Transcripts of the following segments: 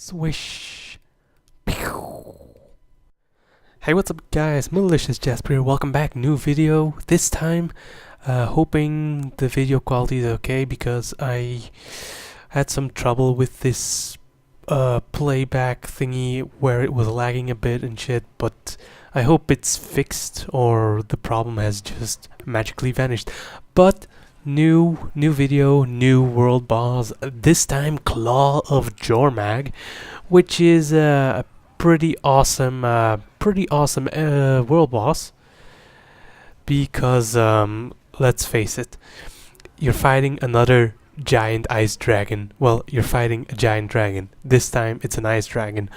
Swish. Pew. Hey, what's up guys? Malicious Jasper here. Welcome back. New video. This time, hoping the video quality is okay because I had some trouble with this playback thingy where it was lagging a bit and shit, but I hope it's fixed or the problem has just magically vanished. But new video, new world boss, this time Claw of Jormag, which is a pretty awesome world boss because let's face it, you're fighting another giant ice dragon. Well, you're fighting a giant dragon. This time it's an ice dragon.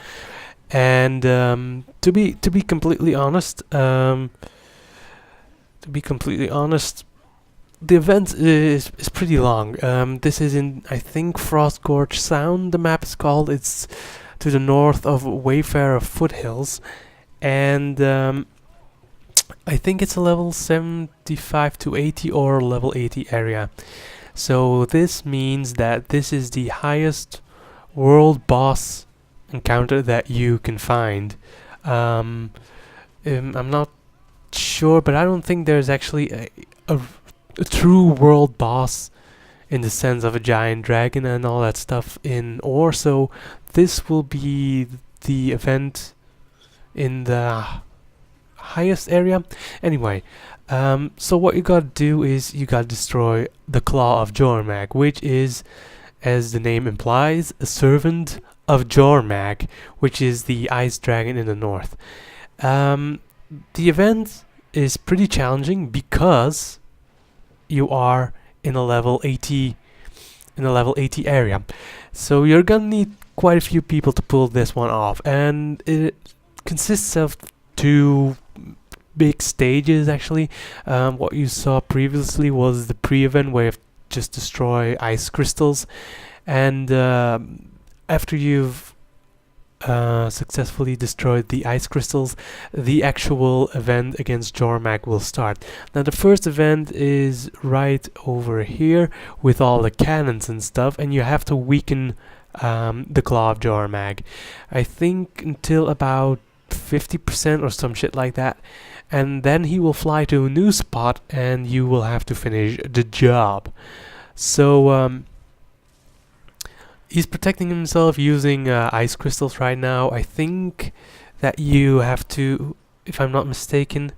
And to be completely honest, the event is pretty long. This is in, I think, Frostgorge Sound, the map is called. It's to the north of Wayfarer Foothills, and I think it's a level 75 to 80 or level 80 area. So this means that this is the highest world boss encounter that you can find. I'm not sure, but I don't think there's actually a true world boss in the sense of a giant dragon and all that stuff in Ore, so this will be the event in the highest area. Anyway, so what you gotta do is you gotta destroy the Claw of Jormag, which is, as the name implies, a servant of Jormag, which is the ice dragon in the north. The event is pretty challenging because you are in a level 80 area, so you're gonna need quite a few people to pull this one off, and it consists of two big stages actually. What you saw previously was the pre-event where you have just destroy ice crystals, and after you've successfully destroyed the ice crystals, the actual event against Jormag will start. Now the first event is right over here with all the cannons and stuff, and you have to weaken the Claw of Jormag, I think until about 50% or some shit like that, and then he will fly to a new spot and you will have to finish the job. So he's protecting himself using ice crystals right now. I think that you have to, if I'm not mistaken,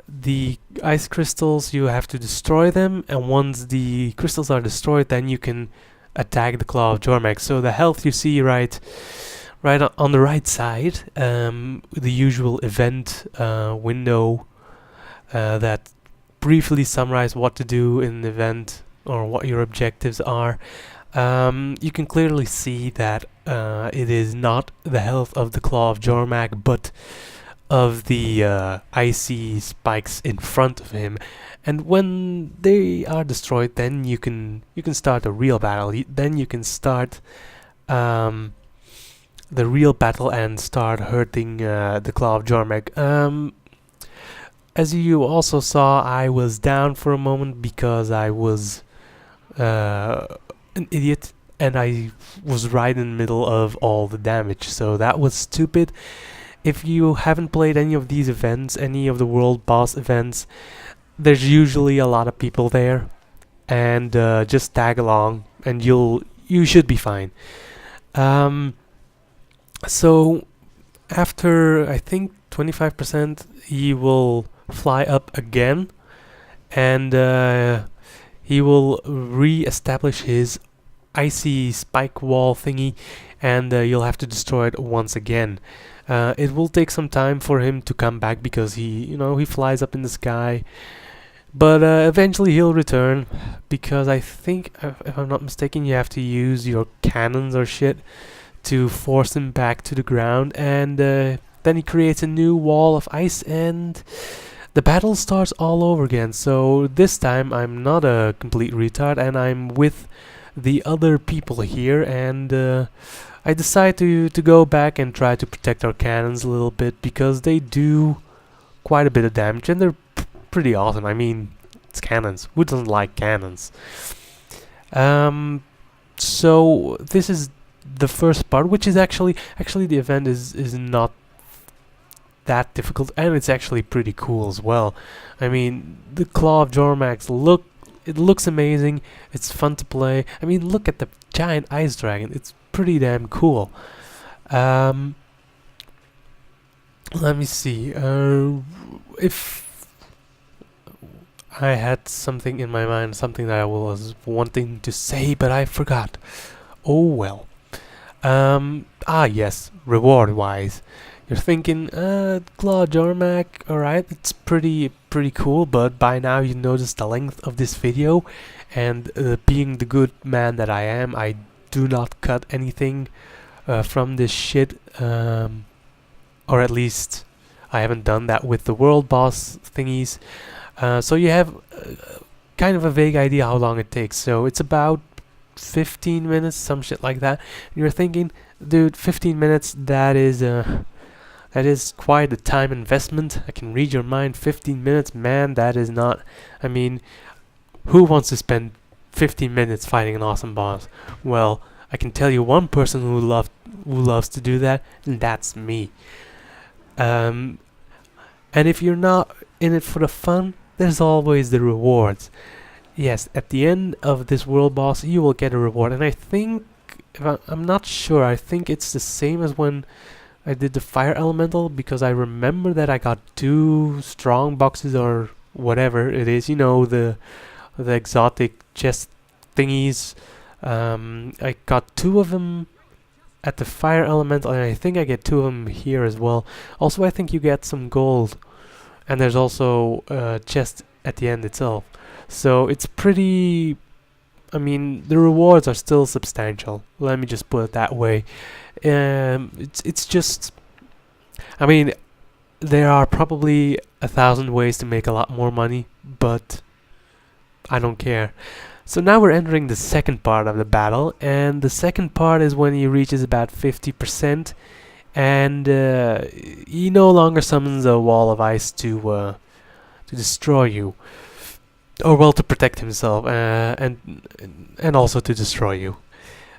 the ice crystals, you have to destroy them, and once the crystals are destroyed, then you can attack the Claw of Jormag. So the health you see right on the right side, the usual event window that briefly summarize what to do in an event or what your objectives are. You can clearly see that it is not the health of the Claw of Jormag, but of the icy spikes in front of him. And when they are destroyed, then you can start a real battle. Then you can start the real battle and start hurting the Claw of Jormag. As you also saw, I was down for a moment because I was an idiot and I was right in the middle of all the damage, so that was stupid. If you haven't played any of these events, any of the world boss events, there's usually a lot of people there, and just tag along and you should be fine. So after I think 25% he will fly up again, and he will re-establish his icy spike wall thingy, and you'll have to destroy it once again. It will take some time for him to come back because he flies up in the sky, but eventually he'll return, because I think, if I'm not mistaken, you have to use your cannons or shit to force him back to the ground, and then he creates a new wall of ice and the battle starts all over again. So this time I'm not a complete retard and I'm with the other people here, and I decide to go back and try to protect our cannons a little bit because they do quite a bit of damage and they're pretty awesome. I mean, it's cannons. Who doesn't like cannons? So this is the first part, which is actually the event is not that difficult, and it's actually pretty cool as well. I mean, the Claw of Jormag it looks amazing. It's fun to play. I mean, look at the giant ice dragon. It's pretty damn cool. Let me see. If I had something in my mind, something that I was wanting to say, but I forgot. Oh well. Yes, reward-wise. You're thinking, Claw of Jormag, alright, it's pretty cool, but by now you noticed the length of this video, and being the good man that I am, I do not cut anything from this shit, or at least I haven't done that with the world boss thingies. So you have kind of a vague idea how long it takes. So it's about 15 minutes, some shit like that. And you're thinking, dude, 15 minutes, that is quite a time investment. I can read your mind. 15 minutes, man, that is not... I mean, who wants to spend 15 minutes fighting an awesome boss? Well, I can tell you one person who loves to do that, and that's me. And if you're not in it for the fun, there's always the rewards. Yes, at the end of this world boss, you will get a reward, and I think, I'm not sure, I think it's the same as when I did the fire elemental, because I remember that I got 2 strong boxes or whatever it is, you know, the exotic chest thingies. I got 2 of them at the fire elemental, and I think I get 2 of them here as well. Also, I think you get some gold, and there's also a chest at the end itself. So it's pretty... I mean, the rewards are still substantial. Let me just put it that way. It's just... I mean, there are probably 1,000 ways to make a lot more money, but I don't care. So now we're entering the second part of the battle, and the second part is when he reaches about 50%, and he no longer summons a wall of ice to destroy you. Or well, to protect himself, and also to destroy you.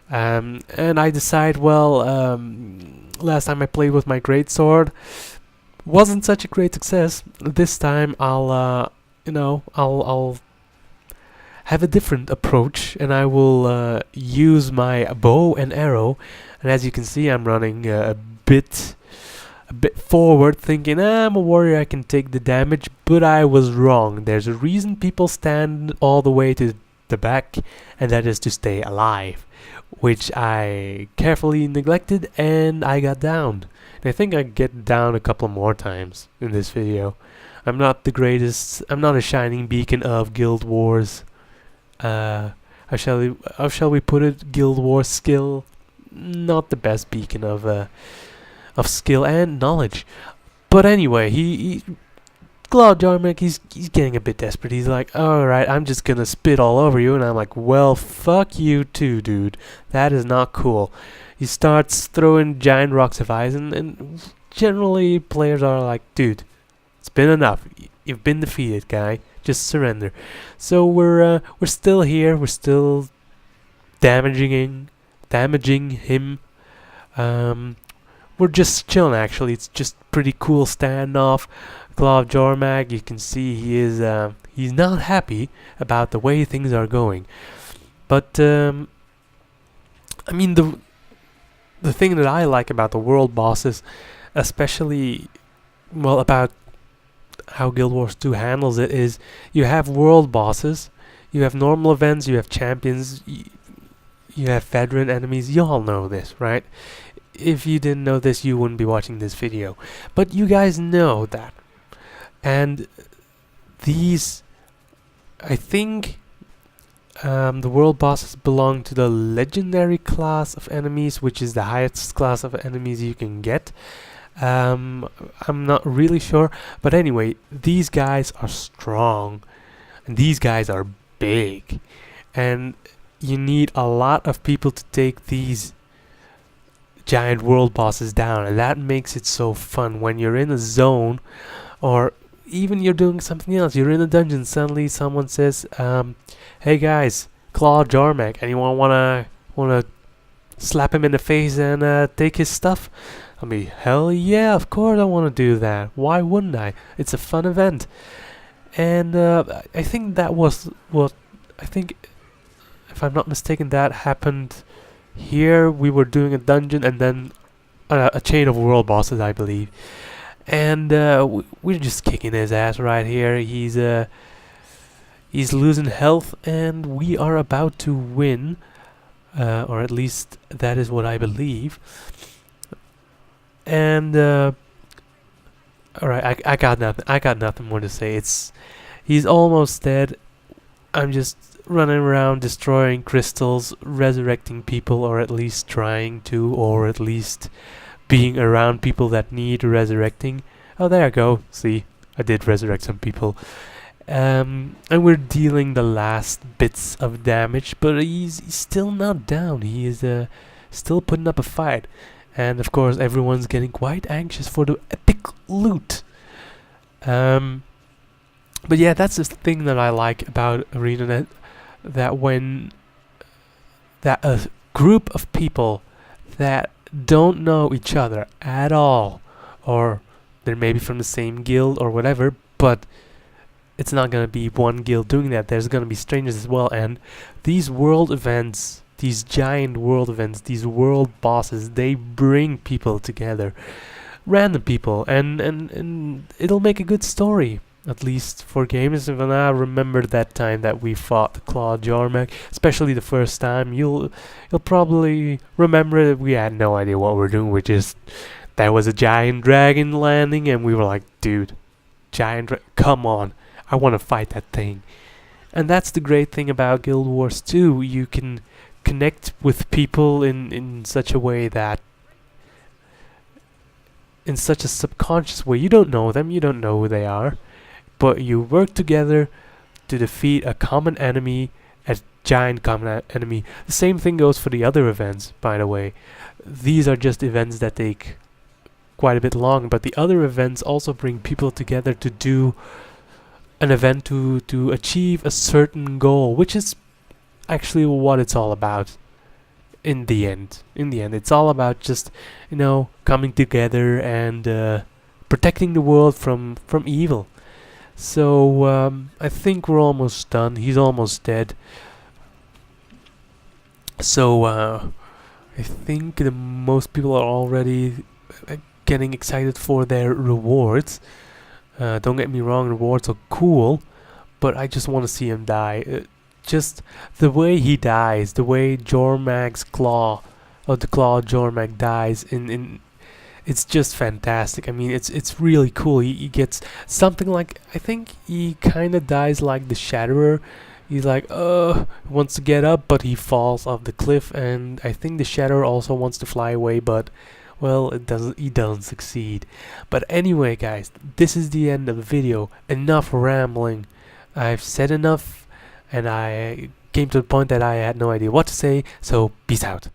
And I decide, well, last time I played with my greatsword wasn't such a great success. This time I'll have a different approach, and I will use my bow and arrow. And as you can see, I'm running a bit forward, thinking, I'm a warrior, I can take the damage, but I was wrong. There's a reason people stand all the way to the back, and that is to stay alive, which I carefully neglected, and I got downed. And I think I get down a couple more times in this video. I'm not the greatest, I'm not a shining beacon of Guild Wars. How shall we put it? Guild Wars skill. Not the best beacon of skill and knowledge. But anyway, he Claw of Jormag, he's getting a bit desperate. He's like, alright, I'm just gonna spit all over you. And I'm like, well, fuck you too, dude. That is not cool. He starts throwing giant rocks of ice, and generally players are like, dude, it's been enough. You've been defeated, guy. Just surrender. So we're still here. We're still damaging him. We're just chilling, actually. It's just pretty cool standoff. Claw of Jormag, you can see he's not happy about the way things are going. But I mean, the thing that I like about the world bosses, especially, well, about how Guild Wars 2 handles it, is you have world bosses, you have normal events, you have champions, you have veteran enemies. You all know this, right? If you didn't know this, you wouldn't be watching this video. But you guys know that. And these, I think, the world bosses belong to the legendary class of enemies, which is the highest class of enemies you can get. I'm not really sure, but anyway, these guys are strong, and these guys are big, and you need a lot of people to take these giant world bosses down, and that makes it so fun. When you're in a zone, or even you're doing something else, you're in a dungeon, suddenly someone says, hey guys, Claw of Jormag, anyone wanna slap him in the face and take his stuff? I mean, hell yeah, of course I want to do that. Why wouldn't I? It's a fun event. And I think that was what I think, if I'm not mistaken, that happened here. We were doing a dungeon and then a chain of world bosses, I believe. And we're just kicking his ass right here. He's losing health, and we are about to win, or at least that is what I believe. And all right, I got nothing. I got nothing more to say. He's almost dead. I'm just running around destroying crystals, resurrecting people, or at least trying to, or at least being around people that need resurrecting. Oh, there I go. See, I did resurrect some people. And we're dealing the last bits of damage, but he's still not down. He is still putting up a fight. And of course, everyone's getting quite anxious for the epic loot. But yeah, that's the thing that I like about ArenaNet, that when that a group of people that don't know each other at all, or they're maybe from the same guild or whatever, but it's not gonna be one guild doing that. There's gonna be strangers as well, and these world events, these giant world events, these world bosses, they bring people together, random people, and it'll make a good story. At least for gamers. When I remember that time that we fought the Claw of Jormag, especially the first time, you'll probably remember that we had no idea what we're doing. There was a giant dragon landing, and we were like, dude, come on, I want to fight that thing. And that's the great thing about Guild Wars 2. You can connect with people in such a way that, in such a subconscious way, you don't know them, you don't know who they are, but you work together to defeat a common enemy, a giant common enemy. The same thing goes for the other events, by the way. These are just events that take quite a bit long, but the other events also bring people together to do an event to achieve a certain goal, which is actually what it's all about in the end. In the end, it's all about just, coming together and protecting the world from evil. So I think we're almost done. He's almost dead. So I think most people are already getting excited for their rewards. Don't get me wrong, rewards are cool, but I just want to see him die. Just the way he dies, the way Jormag's claw, or the Claw of Jormag dies in it's just fantastic. I mean, it's really cool. He gets something like, I think he kind of dies like the Shatterer. He's like, wants to get up, but he falls off the cliff, and I think the Shatterer also wants to fly away, but well, he doesn't succeed. But anyway, guys, this is the end of the video. Enough rambling. I've said enough, and I came to the point that I had no idea what to say, so peace out.